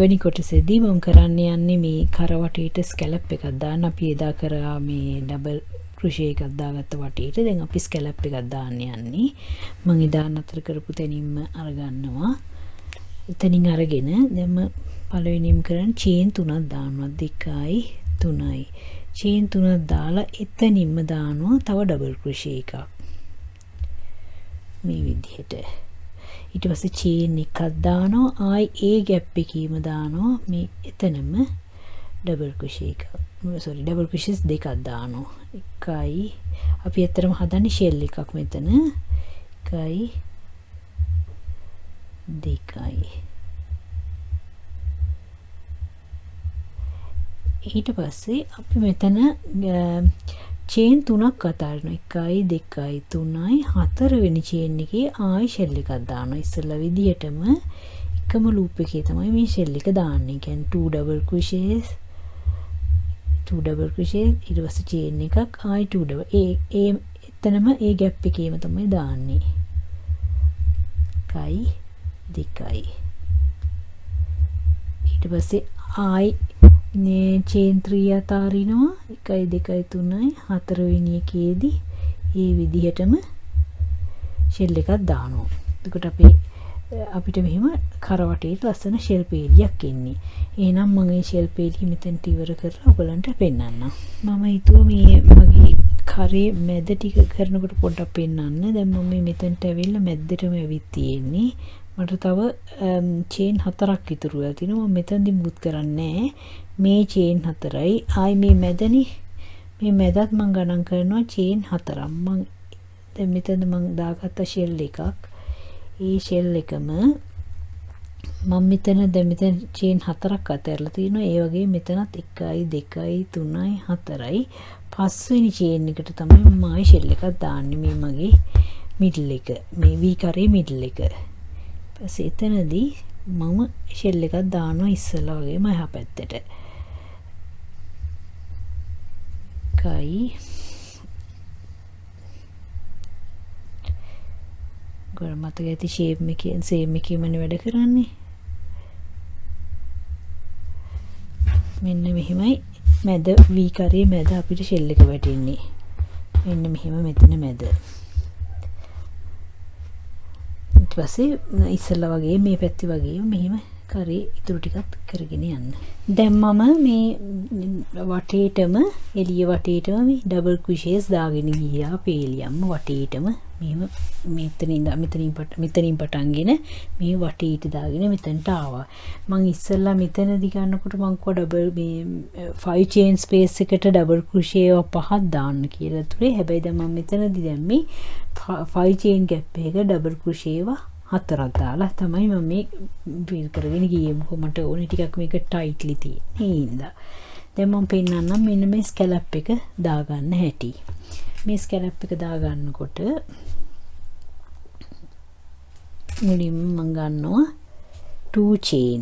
වෙනි කොටසේදී මම කරන්න යන්නේ මේ කරවටේට ස්කැලප් එකක් දාන්න. අපි එදා කරා මේ ඩබල් ක්‍රොෂේ එකක් දාගත්ත වටේට. දැන් අපි ස්කැලප් එකක් දාන්න යන්නේ. මම එදා නතර කරපු තැනින්ම අරගන්නවා. එතනින් අරගෙන දැන් මම පළවෙනිම කරන්නේ චේන් 3ක් දානවා. 2යි 3යි. චේන් 3ක් දාලා එතනින්ම දානවා තව ඩබල් ක්‍රොෂේ එකක්. මේ විදිහට. ඊට පස්සේ චේන් එකක් දානවා. ආයි ඒ ગેප් එකේම දානවා මේ එතනම ඩබල් ක්‍රොෂේ එකක්. ඩබල් ක්‍රොෂේස් දෙකක් දානවා. එකයි අපි ඇත්තටම හදන්නේ ෂෙල් එකක් මෙතන. එකයි දෙකයි. ඊට පස්සේ අපි මෙතන චේන් 3ක් අතාරිනවා. 1යි 2යි 3යි 4 වෙනි චේන් එකේ ආයි ෂෙල් එකක් දානවා. ඉස්සෙල්ලා විදියටම එකම ලූප් එකේ තමයි මේ ෂෙල් එක දාන්නේ. කියන්නේ 2 double crochet ඊට පස්සේ චේන් එකක් ආයි 2 double ඒ එතනම ඒ ગેප් එකේම තමයි දාන්නේ. 1යි 2යි. ඊට පස්සේ ආයි නේ චේන් 3 අතාරිනවා. 1යි 2යි 3යි 4 වෙනි එකේදී මේ විදිහටම ෂෙල් එකක් දානවා. එතකොට අපිට මෙහෙම කරවටේට ලස්සන ෂෙල් පේලියක් එන්නේ. එහෙනම් මම මේ ෂෙල් පේලිය මෙතනට ඉවර කරලා ඔයගලන්ට පෙන්නන්නම්. මම හිතුවා මේ මගේ කරේ මැද ටික කරනකොට පොඩ්ඩක් පෙන්නන්න. දැන් මම මේ මෙතනට ඇවිල්ලා මැද්දටම ඇවිත් තියෙන්නේ. මට තව චේන් 4ක් ඉතුරු වෙලා තිනවා. මම මෙතනදි මුත් කරන්නේ මේ චේන් 4යි ආයි මේ මැදනේ මේ මැදත් මම ගණන් කරනවා චේන් 4ක්. මම දැන් මෙතන මම දාගත්ත ෂෙල් එකක්. ඒ ෂෙල් එකම මම මෙතන චේන් 4ක් අතරලා තිනවා. ඒ වගේ මෙතනත් 1යි 2යි 3යි 4යි 5 වෙනි චේන් එකට තමයි මම ආයි ෂෙල් එකක් දාන්නේ. මේ මගේ මිඩල් එක. මේ වී කරේ මිඩල් එක. ඊපස්සේ එතනදී මම ෂෙල් එකක් දානවා ඉස්සෙල්ලා වගේම එහා පැත්තට. එකයි ගොඩ මතක ඇති ෂේප් එකේ සේම් එකේමනේ වැඩ කරන්නේ. මෙන්න මෙහිමයි මැද වී කරේ මැද අපිට ෂෙල් එක වැටෙන්නේ. මෙන්න මෙහිම මෙතන මැද. ඊට පස්සේ ඉස්සෙල්ලා වගේ මේ පැත්තේ වගේම මෙහිම කරේ ඉතුරු ටිකත් කරගෙන යන්න. දැන් මම මේ වටේටම එළිය වටේටම මේ ඩබල් ක්‍රොෂේස් දාගෙන ගියා. පේලියම්ම වටේටම මෙහෙම මෙතනින් පටන්ගෙන මේ වටේට දාගෙන මෙතනට ආවා. මම ඉස්සෙල්ලා මෙතනදී ගන්නකොට මම කො ඩබල් මේ 5 චේන් ස්පේස් එකට ඩබල් ක්‍රොෂේ 5ක් දාන්න කියලා තුනේ. හැබැයි දැන් මම මෙතනදී දැම්මේ 5 චේන් ગેප් එකක ඩබල් ක්‍රොෂේ 4ක් දාලා තමයි මම මේ ෆිල් කරගෙන ගියේ. මොකද මට ඕනේ ටිකක් මේක ටයිට්ලි තියෙන්නේ. දැන් මම පෙන්නන්නම් මෙන්න මේ ස්කැලප් එක දාගන්න හැටි. මේ ස්කැලප් එක දාගන්නකොට මුලින්ම මම ගන්නවා 2 චේන්.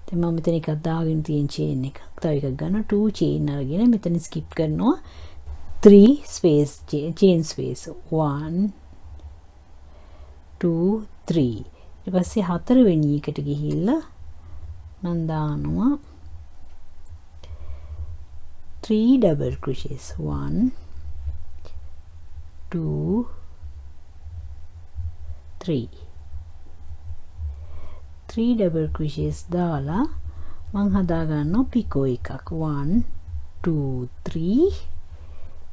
දැන් මම මෙතන එකක් දාගෙන තියෙන චේන් එකක් තව එකක් ගන්නවා 2 චේන් අරගෙන මෙතන ස්කිප් කරනවා 3 ස්පේස් චේන් ස්පේස් 1 2 3. ඊට පස්සේ 4 වෙනි එකට ගිහිල්ලා මම දානවා 3 double crochets 1 2 3 3 double crochets දාලා මම හදා ගන්නවා පිකෝ එකක් 1 2 3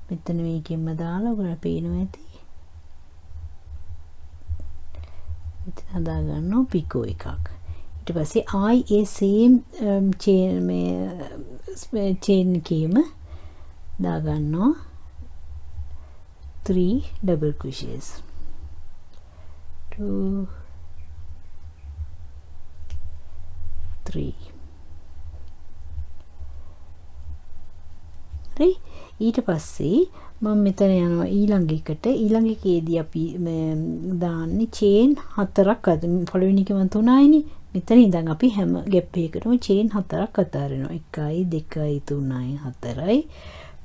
මෙතන මේකෙන්ම දාලා ඔයාලා පේනවා ඇති. මෙතන හදා ගන්නවා පිකෝ එකක්. ඊට පස්සේ ආයි ඒ සේම් චේන් එකේම දා ගන්නවා 3 double crochets 2 3. හරි. ඊට පස්සේ මම මෙතන යනවා ඊළඟ එකේදී අපි දාන්නේ චේන් 4ක් අද පළවෙනි එකේ මම 3යිනේ. මෙතන ඉඳන් අපි හැම ગેප් එකකටම චේන් 4ක් අතාරිනවා. 1යි 2යි 3යි 4යි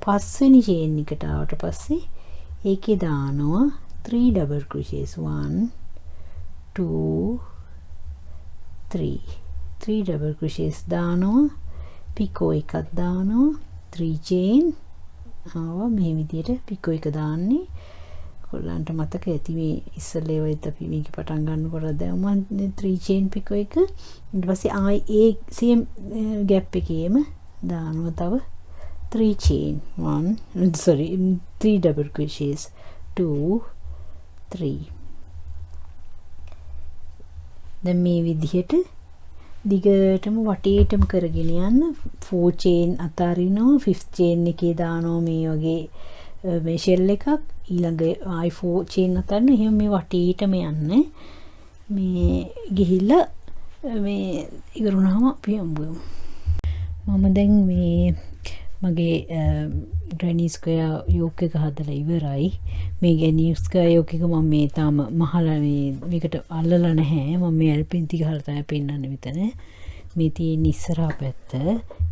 5 වෙනි චේන් එකට ආවට පස්සේ ඒකේ දානවා 3 double crochets 1 2 3 double crochets දානවා, picot එකක් දානවා, 3 chain ආවා මේ විදිහට picot එක දාන්නේ. ඔයගොල්ලන්ට මතක ඇති මේ ඉස්සෙල්ලා වෙත් අපි මේක පටන් ගන්නකොට දැන් මම 3 chain picot එක ඊට පස්සේ ආයි ඒ same gap එකේම දානවා තව 3 chain 3 double crochets 2 3. දැන් මේ විදිහට දිගටම වටේටම කරගෙන යන්න 4 chain අතාරිනවා 5th chain එකේ දානවා මේ වගේ මේ shell එකක් ඊළඟ ආයි 4 chain අතරන එහෙම මේ වටේටම යන්න මේ ගිහිල්ලා මේ ඉවරුනහම අපි හම්බුවෙමු. මම දැන් මේ මගේ granny square yoke එක හදලා ඉවරයි. මේ granny square yoke එක මම මේ තාම මහලා මේකට අල්ලලා නැහැ. මම මේ ඇල්පින් ටික හරලා තමයි පෙන්නන්නේ මෙතන. මේ තියෙන ඉස්සරහා පැත්ත,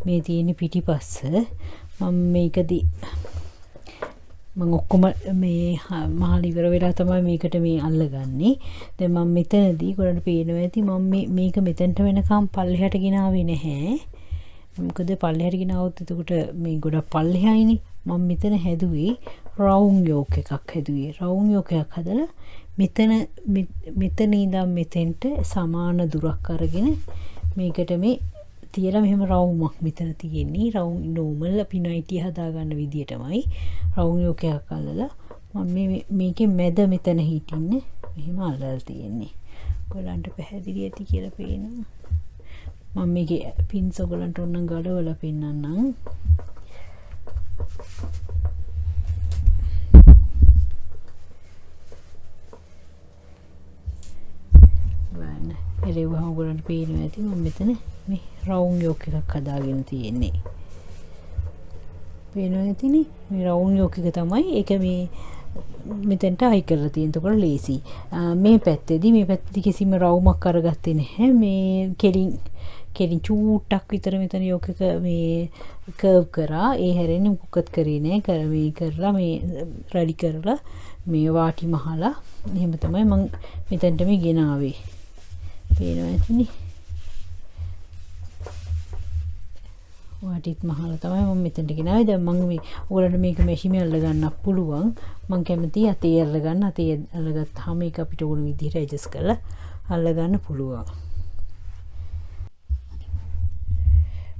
මේ තියෙන පිටිපස්ස. මම මේකදී මම ඔක්කොම මේ මහල ඉවර වෙලා තමයි මේකට මේ අල්ලගන්නේ. දැන් මම මෙතනදී ඔයාලට පේනවා ඇති මම මේක මෙතනට වෙනකම් පල්ලෙහාට ගෙනාවේ නැහැ. මොකද පල්ලෙහාට ගෙනාවොත් එතකොට මේ ගොඩක් පල්ලෙහායිනේ. මම මෙතන හැදුවේ round yoke එකක් හැදුවේ. round yoke එකක් හදලා මෙතන ඉඳන් මෙතෙන්ට සමාන දුරක් අරගෙන මේකට මේ තියලා මෙහෙම රවුමක් මෙතන තියෙන්නේ. රවුම් normal අපි නයිටි හදාගන්න විදියටමයි රවුම් yoke එකක් අල්ලලා මම මේකේ මැද මෙතන හිටින්නේ මෙහෙම අල්ලලා තියෙන්නේ. ඔයගලන්ට පැහැදිලි ඇති කියලා පේනවා. මම මේකේ පින්ස් ඔයගලන්ට ඕන ගලවලා පෙන්නන්නම්. වань එළවහම ඔයගලන්ට පේනවා ඇති මම මෙතන මේ round yoke එකක් හදාගෙන තියෙන්නේ. පේනවා ඇතිනේ මේ round yoke එක තමයි ඒක මේ මෙතෙන්ට හයි කරලා තියෙන. එතකොට ලේසි. මේ පැත්තේදී කිසිම රවුමක් අරගත්තේ නැහැ. මේ කෙලින් චූට්ටක් විතර මෙතන yoke එක මේ කර්ව් කරා. ඒ හැරෙන්නේ මොකක්වත් කරේ නැහැ. මේ කරලා මේ රෙඩි කරලා මේ වාටි මහලා එහෙම තමයි මම මෙතෙන්ට මේ ගෙනාවේ. පේනවා ඇතිනේ. වාටිත් මහලා තමයි මම මෙතනට ගෙනාවේ. දැන් මම මේ ඔයගලන්ට මේක මැෂිමේ අල්ල ගන්නත් පුළුවන්. මම කැමති අතේ අල්ල ගන්න. අතේ අල්ලගත්තාම මේක අපිට ඕන විදිහට ඇඩ්ජස්ට් කරලා අල්ල ගන්න පුළුවන්.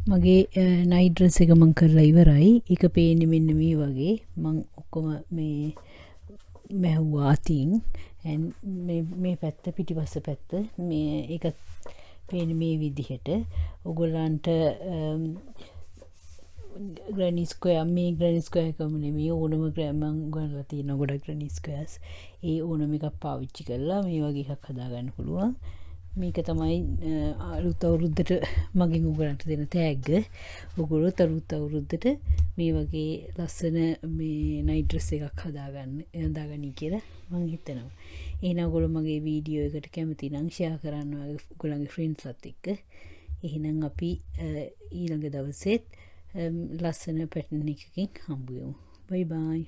මගේ නයිට් ඩ්‍රෙස් එක මම කරලා ඉවරයි. ඒක පේන්නේ මෙන්න මේ වගේ. මම ඔක්කොම මේ මැහුවා අතින්. මේ පැත්ත පිටිපස්ස පැත්ත මේ ඒක පේන්නේ මේ විදිහට. ඔයගොල්ලන්ට granny square එකම නෙමෙයි ඕනම මම ගන්නලා තියෙන ගොඩක් granny squares. ඒ ඕනම එකක් පාවිච්චි කරලා මේ වගේ එකක් හදාගන්න පුළුවන්. මේක තමයි අලුත් අවුරුද්දට මගෙන් ඔයගලන්ට දෙන තෑග්ග. ඔයගොල්ලෝ අලුත් අවුරුද්දට මේ වගේ ලස්සන මේ නයිට් ඩ්‍රෙස් එකක් හදාගන්න කියලා මම හිතනවා. එහෙනම් ඔයගොල්ලෝ මගේ වීඩියෝ එකට කැමති නම් ෂෙයා කරන්න ඔයගොල්ලන්ගේ ෆ්‍රෙන්ඩ්ස්ලත් එක්ක. එහෙනම් අපි ඊළඟ දවසෙත් ලස්සන පැටර්න් එකකින් හම්බ වෙමු. බයි බයි.